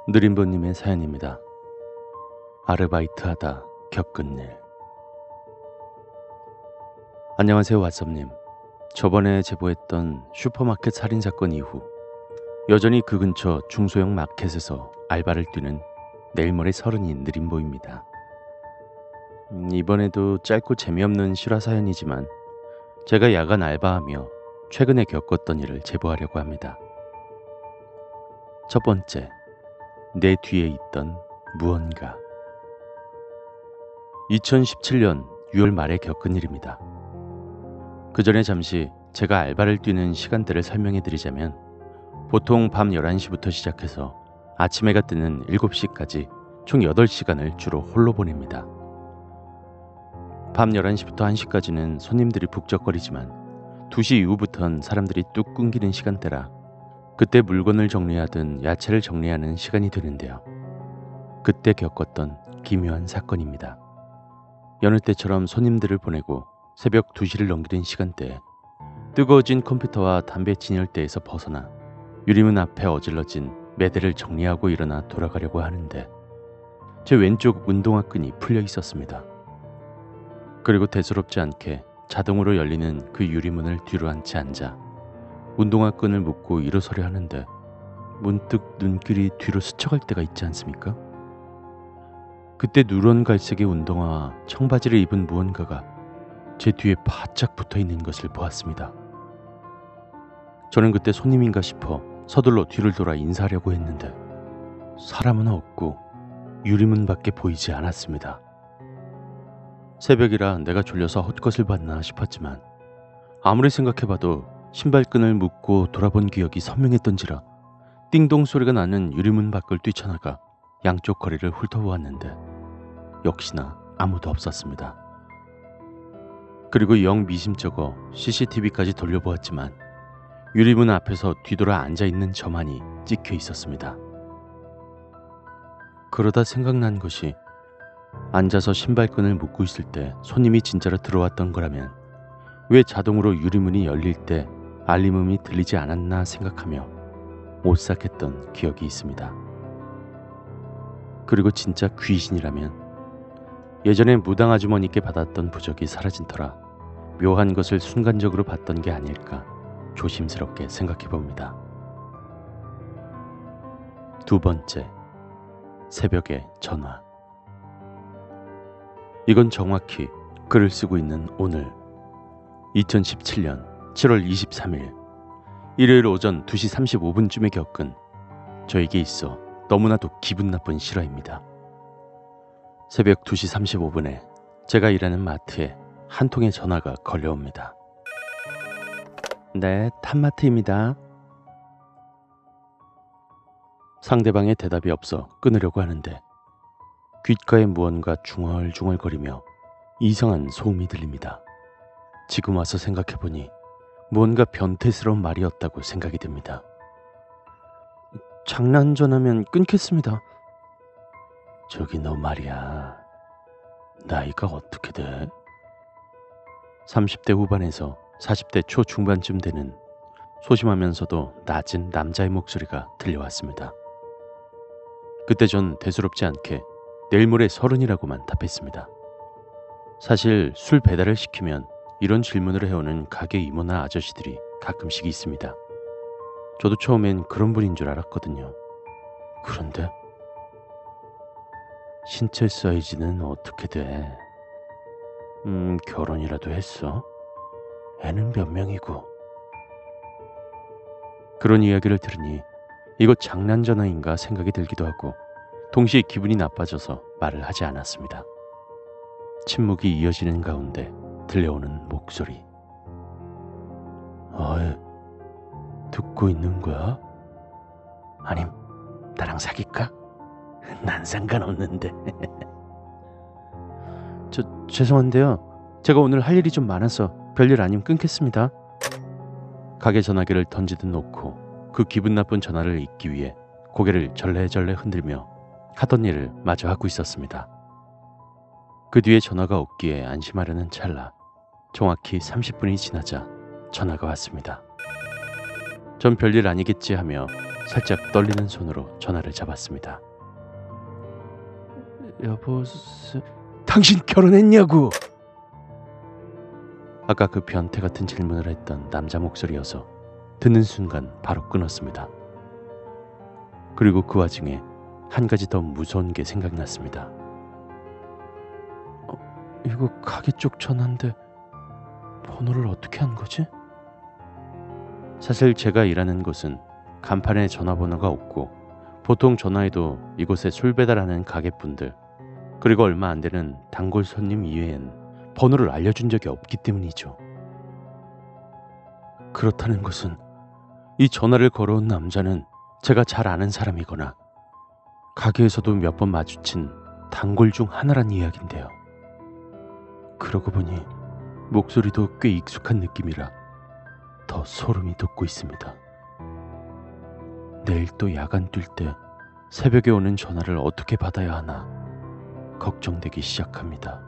느림보님의 사연입니다. 아르바이트하다 겪은 일. 안녕하세요, 왓썹님. 저번에 제보했던 슈퍼마켓 살인사건 이후 여전히 그 근처 중소형 마켓에서 알바를 뛰는 내일 모레 30인 느림보입니다. 이번에도 짧고 재미없는 실화 사연이지만 제가 야간 알바하며 최근에 겪었던 일을 제보하려고 합니다. 첫 번째, 내 뒤에 있던 무언가. 2017년 6월 말에 겪은 일입니다. 그 전에 잠시 제가 알바를 뛰는 시간대를 설명해 드리자면 보통 밤 11시부터 시작해서 아침 해가 뜨는 7시까지 총 8시간을 주로 홀로 보냅니다. 밤 11시부터 1시까지는 손님들이 북적거리지만 2시 이후부터는 사람들이 뚝 끊기는 시간대라 그때 물건을 정리하든 야채를 정리하는 시간이 되는데요. 그때 겪었던 기묘한 사건입니다. 여느 때처럼 손님들을 보내고 새벽 2시를 넘기는 시간대에 뜨거워진 컴퓨터와 담배 진열대에서 벗어나 유리문 앞에 어질러진 매대를 정리하고 일어나 돌아가려고 하는데 제 왼쪽 운동화 끈이 풀려 있었습니다. 그리고 대수롭지 않게 자동으로 열리는 그 유리문을 뒤로 한 채 앉아 운동화 끈을 묶고 일어서려 하는데 문득 눈길이 뒤로 스쳐갈 때가 있지 않습니까? 그때 누런 갈색의 운동화와 청바지를 입은 무언가가 제 뒤에 바짝 붙어 있는 것을 보았습니다. 저는 그때 손님인가 싶어 서둘러 뒤를 돌아 인사하려고 했는데 사람은 없고 유리문밖에 보이지 않았습니다. 새벽이라 내가 졸려서 헛것을 봤나 싶었지만 아무리 생각해봐도 신발끈을 묶고 돌아본 기억이 선명했던지라 띵동 소리가 나는 유리문 밖을 뛰쳐나가 양쪽 거리를 훑어보았는데 역시나 아무도 없었습니다. 그리고 영 미심쩍어 CCTV까지 돌려보았지만 유리문 앞에서 뒤돌아 앉아있는 저만이 찍혀 있었습니다. 그러다 생각난 것이 앉아서 신발끈을 묶고 있을 때 손님이 진짜로 들어왔던 거라면 왜 자동으로 유리문이 열릴 때 알림음이 들리지 않았나 생각하며 오싹했던 기억이 있습니다. 그리고 진짜 귀신이라면 예전에 무당 아주머니께 받았던 부적이 사라진 터라 묘한 것을 순간적으로 봤던 게 아닐까 조심스럽게 생각해 봅니다. 두 번째, 새벽에 전화. 이건 정확히 글을 쓰고 있는 오늘 2017년 7월 23일 일요일 오전 2시 35분쯤에 겪은 저에게 있어 너무나도 기분 나쁜 실화입니다. 새벽 2시 35분에 제가 일하는 마트에 한 통의 전화가 걸려옵니다. 네, 탑마트입니다. 상대방의 대답이 없어 끊으려고 하는데 귓가에 무언가 중얼중얼거리며 이상한 소음이 들립니다. 지금 와서 생각해보니 무언가 변태스러운 말이었다고 생각이 듭니다. 장난 전화면 끊겠습니다. 저기 너 말이야. 나이가 어떻게 돼? 30대 후반에서 40대 초중반쯤 되는 소심하면서도 낮은 남자의 목소리가 들려왔습니다. 그때 전 대수롭지 않게 내일 모레 30이라고만 답했습니다. 사실 술 배달을 시키면 이런 질문을 해오는 가게 이모나 아저씨들이 가끔씩 있습니다. 저도 처음엔 그런 분인 줄 알았거든요. 그런데 신체 사이즈는 어떻게 돼? 결혼이라도 했어? 애는 몇 명이고? 그런 이야기를 들으니 이거 장난 전화인가 생각이 들기도 하고 동시에 기분이 나빠져서 말을 하지 않았습니다. 침묵이 이어지는 가운데 들려오는 목소리. 어이, 듣고 있는 거야? 아님, 나랑 사귈까? 난 상관없는데. 죄송한데요. 제가 오늘 할 일이 좀 많아서 별일 아님 끊겠습니다. 가게 전화기를 던지듯 놓고 그 기분 나쁜 전화를 잊기 위해 고개를 절레절레 흔들며 하던 일을 마저 하고 있었습니다. 그 뒤에 전화가 없기에 안심하려는 찰나 정확히 30분이 지나자 전화가 왔습니다. 전 별일 아니겠지 하며 살짝 떨리는 손으로 전화를 잡았습니다. 여보세요? 당신 결혼했냐고! 아까 그 변태 같은 질문을 했던 남자 목소리여서 듣는 순간 바로 끊었습니다. 그리고 그 와중에 한 가지 더 무서운 게 생각났습니다. 이거 가게 쪽 전화인데 번호를 어떻게 한 거지? 사실 제가 일하는 곳은 간판에 전화번호가 없고 보통 전화해도 이곳에 술 배달하는 가게분들 그리고 얼마 안 되는 단골 손님 이외엔 번호를 알려준 적이 없기 때문이죠. 그렇다는 것은 이 전화를 걸어온 남자는 제가 잘 아는 사람이거나 가게에서도 몇 번 마주친 단골 중 하나란 이야기인데요. 그러고 보니 목소리도 꽤 익숙한 느낌이라 더 소름이 돋고 있습니다. 내일 또 야간 뛸 때 새벽에 오는 전화를 어떻게 받아야 하나 걱정되기 시작합니다.